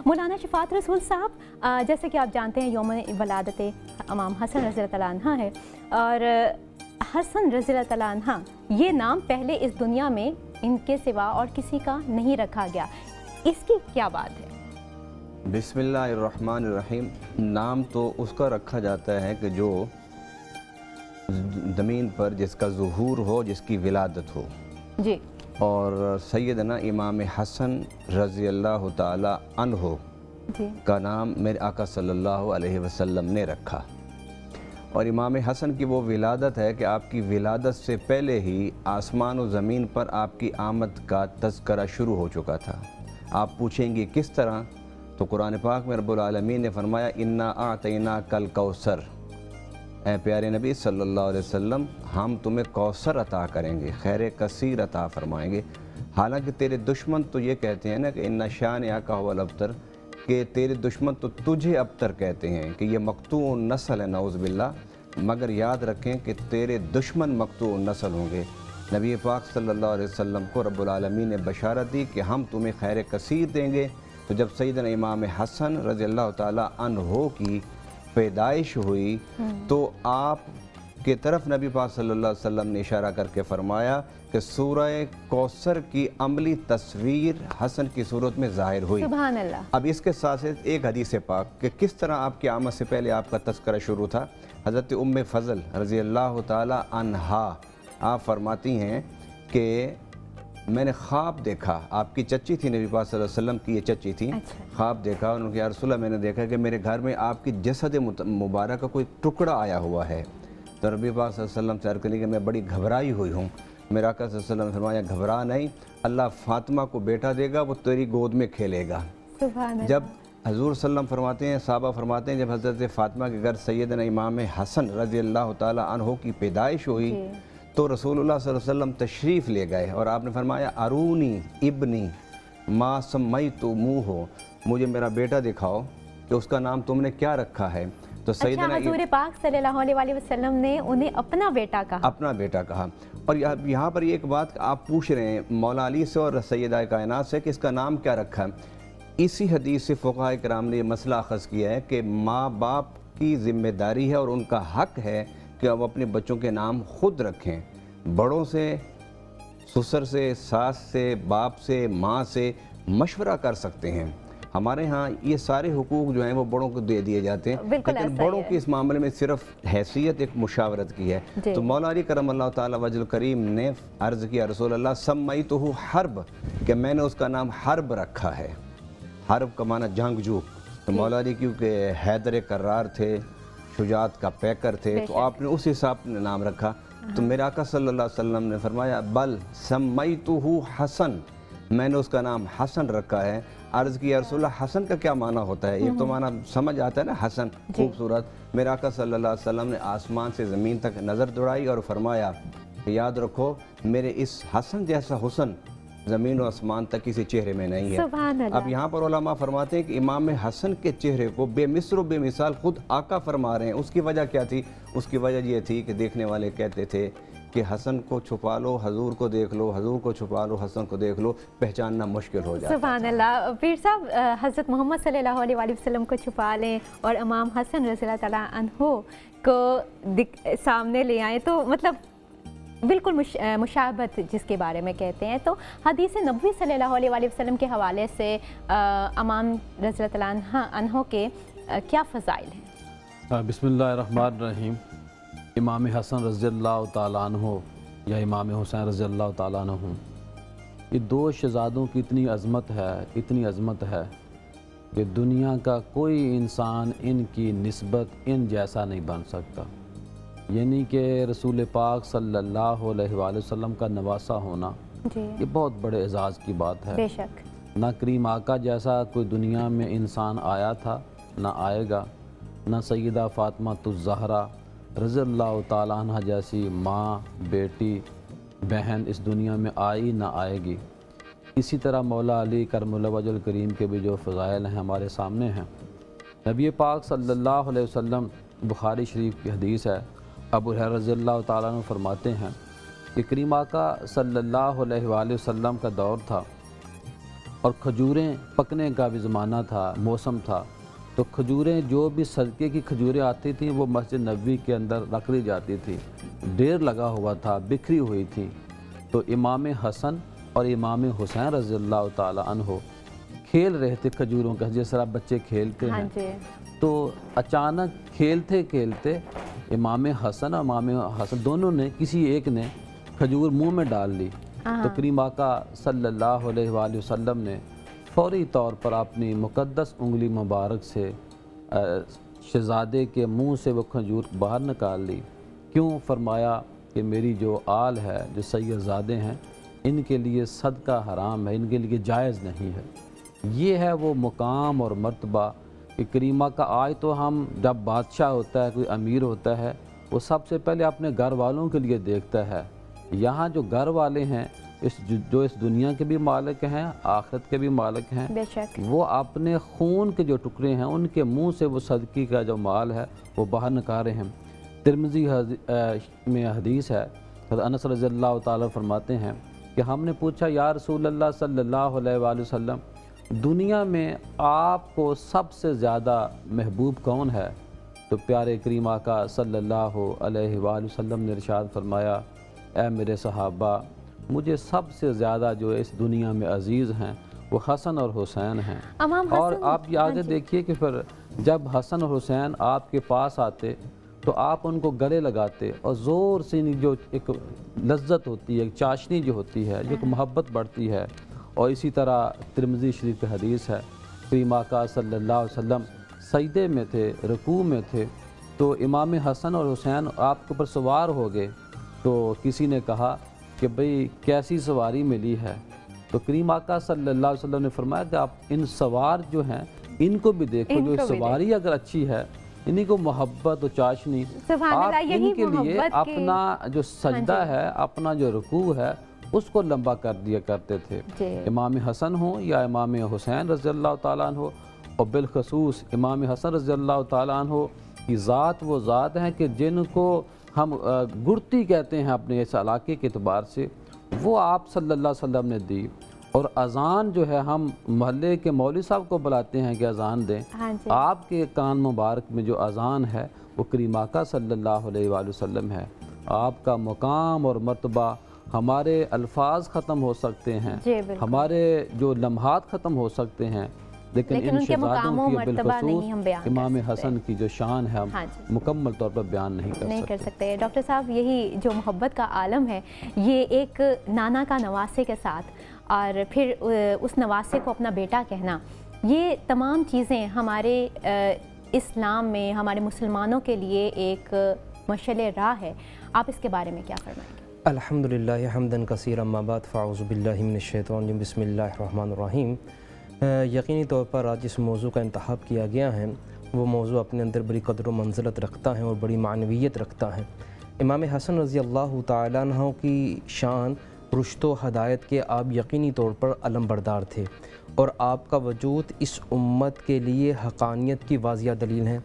مولانا شفاعت رسول صاحب، جیسے کہ آپ جانتے ہیں یوم ولادت امام حسن رضی اللہ تعالیٰ عنہ ہے، اور حسن رضی اللہ تعالیٰ عنہ یہ نام پہلے اس دنیا میں ان کے سوا اور کسی کا نہیں رکھا گیا، اس کی کیا بات ہے؟ بسم اللہ الرحمن الرحیم۔ نام تو اس کا رکھا جاتا ہے کہ جو زمین پر جس کا ظہور ہو، جس کی ولادت ہو جی، اور سیدنا امام حسن رضی اللہ تعالی عنہ جی کا نام میرے آقا صلی اللہ علیہ وسلم نے رکھا، اور امام حسن کی وہ ولادت ہے کہ آپ کی ولادت سے پہلے ہی آسمان و زمین پر آپ کی آمد کا تذکرہ شروع ہو چکا تھا۔ آپ پوچھیں گے کس طرح؟ تو قرآن پاک میں رب العالمین نے فرمایا انا اعطیناک الکوثر، اے پیارے نبی صلی اللہ علیہ وسلم ہم تمہیں کوثر عطا کریں گے، خیر کثیر عطا فرمائیں گے۔ حالانکہ تیرے دشمن تو یہ کہتے ہیں نا کہ ان شانئک ھو الابتر، کہ تیرے دشمن تو تجھے ابتر کہتے ہیں کہ یہ مقطوع نسل ہے نعوذ باللہ، مگر یاد رکھیں کہ تیرے دشمن مقطوع نسل ہوں گے۔ نبی پاک صلی اللہ علیہ وسلم کو رب العالمین نے بشارت دی کہ ہم تمہیں خیر کثیر دیں گے۔ تو جب سیدنا امام حسن رضی اللہ تعالی عنہ کی پیدائش ہوئی تو آپ کی طرف نبی پاک صلی اللہ علیہ وسلم نے اشارہ کر کے فرمایا کہ سورہ کوثر کی عملی تصویر حسن کی صورت میں ظاہر ہوئی۔ سبحان اللہ۔ اب اس کے ساتھ ایک حدیث پاک کہ کس طرح آپ کی آمد سے پہلے آپ کا تذکرہ شروع تھا۔ حضرت ام فضل رضی اللہ تعالی عنہا آپ فرماتی ہیں کہ میں نے خواب دیکھا، آپ کی چچی تھی نبی پاک صلی اللہ علیہ وسلم کی، یہ چچی تھی، خواب دیکھا انہوں نے، یا رسول اللہ میں نے دیکھا کہ میرے گھر میں آپ کی جسد مبارک کا کوئی ٹکڑا آیا ہوا ہے۔ تو نبی پاک صلی اللہ علیہ وسلم سے عرض کرنے کہ میں بڑی گھبرائی ہوئی ہوں۔ میرا آقا صلی اللہ علیہ وسلم نے فرمایا گھبرا نہیں، اللہ فاطمہ کو بیٹا دے گا، وہ تیری گود میں کھیلے گا۔ سبحان اللہ۔ جب حضور صلی اللہ علیہ وسلم فرماتے ہیں، صحابہ فرماتے ہیں، جب حضرت فاطمہ کے گھر سیدنا امام حسن رضی اللہ تعالی عنہ کی پیدائش ہوئی تو رسول اللہ صلی اللہ علیہ وسلم تشریف لے گئے اور آپ نے فرمایا ارونی ابنی ما سمیتموہ، مجھے میرا بیٹا دکھاؤ کہ اس کا نام تم نے کیا رکھا ہے۔ تو سیدنا حضور پاک صلی اللہ علیہ وسلم نے انہیں اپنا بیٹا کہا، اپنا بیٹا کہا۔ اور یہاں پر ایک بات آپ پوچھ رہے ہیں مولا علی سے اور سیدہ کائنات سے کہ اس کا نام کیا رکھا ہے، اسی حدیث سے فقہاء کرام نے یہ مسئلہ اخذ کیا ہے کہ ماں باپ کی ذمہ داری ہے اور ان کا حق ہے کہ وہ اپنے بچوں کے نام خود رکھیں۔ بڑوں سے، سسر سے، ساس سے، باپ سے، ماں سے مشورہ کر سکتے ہیں۔ ہمارے ہاں یہ سارے حقوق جو ہیں وہ بڑوں کو دے دیے جاتے ہیں، لیکن بڑوں کی اس معاملے میں صرف حیثیت ایک مشاورت کی ہے۔ تو مولا علی کرم اللہ تعالی وجہ الکریم نے عرض کیا رسول اللہ سمیتہ حرب، کہ میں نے اس کا نام حرب رکھا ہے۔ حرب کا معنی جنگجو، تو مولا علی کیونکہ حیدر کرار تھے، شجاعت کا پیکر تھے، تو آپ نے اس حساب نے نام رکھا۔ تو میرے آقا صلی اللہ علیہ وسلم نے فرمایا بل سمیتہ حسن، میں نے اس کا نام حسن رکھا ہے۔ عرض کی یا رسول اللہ حسن کا کیا معنی ہوتا ہے؟ ایک تو معنی سمجھ آتا ہے نا حسن، خوبصورت۔ میرے آقا صلی اللہ علیہ وسلم نے آسمان سے زمین تک نظر دوڑائی اور فرمایا کہ یاد رکھو میرے اس حسن جیسا حسن زمین و آسمان تک کسی چہرے میں نہیں ہے۔ سبحان اللہ۔ اب یہاں پر علماء فرماتے ہیں کہ امام حسن کے چہرے کو بے مثل و بے مثال خود آقا فرما رہے ہیں۔ اس کی وجہ کیا تھی؟ اس کی وجہ یہ تھی کہ دیکھنے والے کہتے تھے کہ حسن کو چھپا لو حضور کو دیکھ لو، حضور کو چھپا لو حسن کو دیکھ لو، پہچاننا مشکل ہو جاتا ہے۔ سبحان اللہ۔ پیر صاحب حضرت محمد صلی اللہ علیہ وسلم کو چھپا لیں اور امام حسن رضی اللہ تعالیٰ عنہ کو سامنے لے آئیں تو مطلب بالکل مشابہت جس کے بارے میں کہتے ہیں، تو حدیث نبوی صلی اللہ علیہ وسلم کے حوالے سے امام رضی اللہ تعالیٰ عنہ کے کیا فضائل ہیں؟ بسم اللہ الرحمن الرحیم۔ امام حسن رضی اللہ تعالیٰ عنہ یا امام حسین رضی اللہ تعالیٰ عنہ، یہ دو شہزادوں کی اتنی عظمت ہے کہ دنیا کا کوئی انسان ان کی نسبت ان جیسا نہیں بن سکتا۔ یعنی کہ رسول پاک صلی اللہ علیہ وآلہ وسلم کا نواسا ہونا یہ بہت بڑے اعزاز کی بات ہے۔ بے شک۔ نہ کریم آقا جیسا کوئی دنیا میں انسان آیا تھا، نہ آئے گا، نہ سیدہ فاطمہ الزہرا رضی اللہ تعالیٰ عنہ جیسی ماں، بیٹی، بہن اس دنیا میں آئی نہ آئے گی۔ اسی طرح مولا علی کرم اللہ وجہ الکریم کے بھی جو فضائل ہیں ہمارے سامنے ہیں۔ نبی پاک صلی اللہ علیہ وسلم، بخاری شریف کی حدیث ہے، ابو ہریرہ رضی اللہ تعالیٰ عنہ فرماتے ہیں کہ کریم آقا صلی اللہ علیہ وآلہ وسلم کا دور تھا اور کھجوریں پکنے کا بھی زمانہ تھا، موسم تھا، تو کھجوریں جو بھی صدقے کی کھجوریں آتی تھیں وہ مسجد نبوی کے اندر رکھ دی جاتی تھی، ڈھیر لگا ہوا تھا، بکھری ہوئی تھی۔ تو امام حسن اور امام حسین رضی اللہ تعالی عنہ کھیل رہے تھے کھجوروں کا، جس طرح بچے کھیلتے ہیں۔ تو اچانک کھیلتے کھیلتے امام حسن اور امام حسن دونوں نے، کسی ایک نے کھجور منہ میں ڈال لی، تو کریم آقا صلی اللہ علیہ وآلہ وسلم نے فوری طور پر اپنی مقدس انگلی مبارک سے شہزادے کے منہ سے وہ کھجور باہر نکال لی۔ کیوں؟ فرمایا کہ میری جو آل ہے، جو سیدزادے ہیں، ان کے لیے صدقہ حرام ہے، ان کے لیے جائز نہیں ہے۔ یہ ہے وہ مقام اور مرتبہ کہ کریمہ کا آج تو ہم جب بادشاہ ہوتا ہے، کوئی امیر ہوتا ہے، وہ سب سے پہلے اپنے گھر والوں کے لیے دیکھتا ہے۔ یہاں جو گھر والے ہیں، جو اس دنیا کے بھی مالک ہیں، آخرت کے بھی مالک ہیں، بے شک وہ اپنے خون کے جو ٹکڑے ہیں ان کے منہ سے وہ صدقے کا جو مال ہے وہ باہر نکال رہے ہیں۔ ترمذی میں حدیث ہے، حضرت انس رضی اللہ تعالیٰ فرماتے ہیں کہ ہم نے پوچھا یا رسول اللہ صلی اللہ علیہ وآلہ وسلم، دنیا میں آپ کو سب سے زیادہ محبوب کون ہے؟ تو پیارے کریم آقا صلی اللہ علیہ وآلہ وسلم نے ارشاد فرمایا، اے میرے صحابہ، مجھے سب سے زیادہ جو اس دنیا میں عزیز ہیں وہ حسن اور حسین ہیں۔ اور آپ یہ آگے دیکھیے کہ پھر جب حسن اور حسین آپ کے پاس آتے تو آپ ان کو گلے لگاتے اور زور سے جو ایک لذت ہوتی ہے، ایک چاشنی جو ہوتی ہے، جو ایک محبت بڑھتی ہے۔ اور اسی طرح ترمذی شریف کی حدیث ہے، کریم آقا صلی اللہ علیہ وسلم سجدے میں تھے، رکوع میں تھے، تو امام حسن اور حسین آپ کے اوپر سوار ہو گئے، تو کسی نے کہا کہ بھئی کیسی سواری ملی ہے؟ تو کریم آقا صلی اللہ علیہ وسلم نے فرمایا کہ آپ ان سوار جو ہیں ان کو بھی دیکھو، جو سواری اگر اچھی ہے، انہی کو محبت و چاشنی، آپ ان کے لیے اپنا جو سجدہ ہے، اپنا جو رکوع ہے، اس کو لمبا کر دیا کرتے تھے۔ امام حسن ہوں یا امام حسین رضی اللہ تعالیٰ عنہ، اور بالخصوص امام حسن رضی اللہ تعالیٰ عنہ کی ذات وہ ذات ہیں کہ جن کو ہم گرتی کہتے ہیں اپنے اس علاقے کے اعتبار سے، وہ آپ صلی اللہ علیہ وسلم نے دی۔ اور اذان جو ہے، ہم محلے کے مولوی صاحب کو بلاتے ہیں کہ اذان دیں، آپ کے کان مبارک میں جو اذان ہے وہ کریم آقا صلی اللہ علیہ وآلہ وسلم ہے۔ آپ کا مقام اور مرتبہ، ہمارے الفاظ ختم ہو سکتے ہیں، ہمارے جو لمحات ختم ہو سکتے ہیں، لیکن ان شہزادوں کی بالخصوص امام حسن کی جو شان ہے ہم مکمل طور پر بیان نہیں کر سکتے۔ ڈاکٹر صاحب، یہی جو محبت کا عالم ہے، یہ ایک نانا کا نواسے کے ساتھ اور پھر اس نواسے کو اپنا بیٹا کہنا، یہ تمام چیزیں ہمارے اسلام میں، ہمارے مسلمانوں کے لیے ایک مشعل راہ ہے۔ آپ اس کے بارے میں کیا فرمائیں گے؟ الحمدللہ حمداً کثیرا، اما بعد فاعوذ باللہ من الشیطان الرجیم، بسم اللہ الرحمن الرحیم۔ یقینی طور پر آج جس موضوع کا انتخاب کیا گیا ہے وہ موضوع اپنے اندر بڑی قدر و منزلت رکھتا ہے اور بڑی معنویت رکھتا ہے۔ امام حسن رضی اللہ تعالیٰ عنہ کی شان، رشد و ہدایت کے آپ یقینی طور پر علم بردار تھے، اور آپ کا وجود اس امت کے لیے حقانیت کی واضح دلیل ہے۔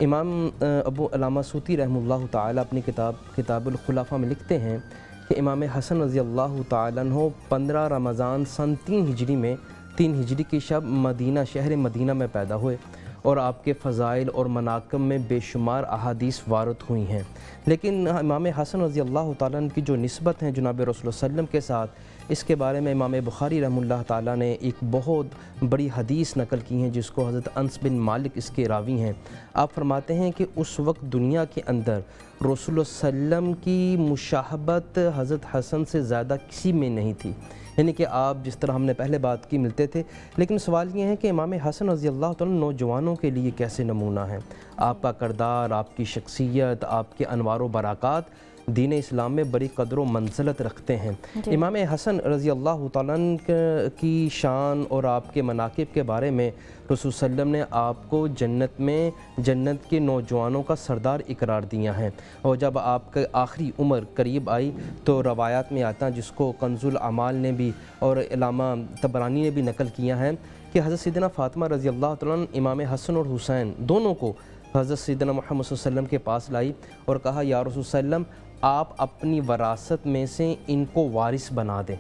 امام ابو علامہ سوطی رحمہ اللہ تعالیٰ اپنی کتاب الخلافہ میں لکھتے ہیں کہ امام حسن رضی اللہ تعالیٰ عنہ 15 رمضان سن 3 ہجری میں 3 ہجری کی شب مدینہ، شہر مدینہ میں پیدا ہوئے، اور آپ کے فضائل اور مناقب میں بے شمار احادیث وارد ہوئی ہیں۔ لیکن امام حسن رضی اللہ تعالیٰ عنہ کی جو نسبت ہیں جناب رسول اللہ صلی اللہ علیہ وسلم کے ساتھ، اس کے بارے میں امام بخاری رحمہ اللہ تعالیٰ نے ایک بہت بڑی حدیث نقل کی ہیں، جس کو حضرت انس بن مالک اس کے راوی ہیں۔ آپ فرماتے ہیں کہ اس وقت دنیا کے اندر رسول اللہ صلی اللہ علیہ وسلم کی مشابہت حضرت حسن سے زیادہ کسی میں نہیں تھی، یعنی کہ آپ جس طرح ہم نے پہلے بات کی ملتے تھے۔ لیکن سوال یہ ہے کہ امام حسن رضی اللہ تعالیٰ نوجوانوں کے لیے کیسے نمونہ ہیں؟ آپ کا کردار، آپ کی شخصیت، آپ کے انوار و براکات دین اسلام میں بڑی قدر و منزلت رکھتے ہیں۔ امام حسن رضی اللہ تعالیٰ کی شان اور آپ کے مناقب کے بارے میں رسول صلی اللہ علیہ وسلم نے آپ کو جنت کے نوجوانوں کا سردار اقرار دیا ہے، اور جب آپ کا آخری عمر قریب آئی تو روایات میں آتا ہے، جس کو کنز الاعمال نے بھی اور علامہ طبرانی نے بھی نقل کیا ہے، کہ حضرت سیدنا فاطمہ رضی اللہ تعالیٰ امام حسن اور حسین دونوں کو حضرت سیدنا محمد صلی اللہ علیہ وسلم کے پاس لائی اور کہا، یا رسول صلی اللہ علیہ وسلم، آپ اپنی وراثت میں سے ان کو وارث بنا دیں۔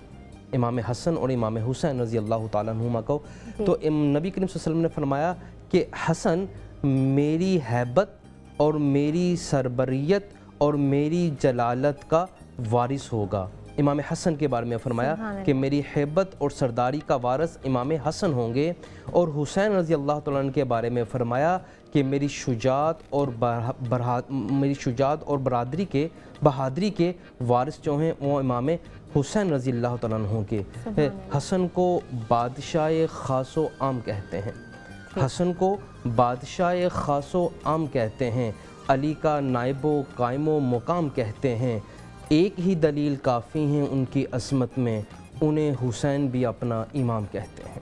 امام حسن اور امام حسین رضی اللہ تعالیٰ عنہما کو، تو نبی کریم صلی اللہ علیہ وسلم نے فرمایا کہ حسن میری ہیبت اور میری سربریت اور میری جلالت کا وارث ہوگا۔ امام حسن کے بارے میں فرمایا کہ میری ہیبت اور سرداری کا وارث امام حسن ہوں گے، اور حسین رضی اللہ تعالیٰ عنہ کے بارے میں فرمایا کہ میری شجاعت اور بہادری کے وارث جو ہیں وہ امام حسین رضی اللہ تعالیٰ عنہ کے۔ حسن کو بادشاہ خاص و عام کہتے ہیں، حسن کو بادشاہ خاص و عام کہتے ہیں، علی کا نائب و قائم و مقام کہتے ہیں، ایک ہی دلیل کافی ہیں ان کی عظمت میں، انہیں حسین بھی اپنا امام کہتے ہیں۔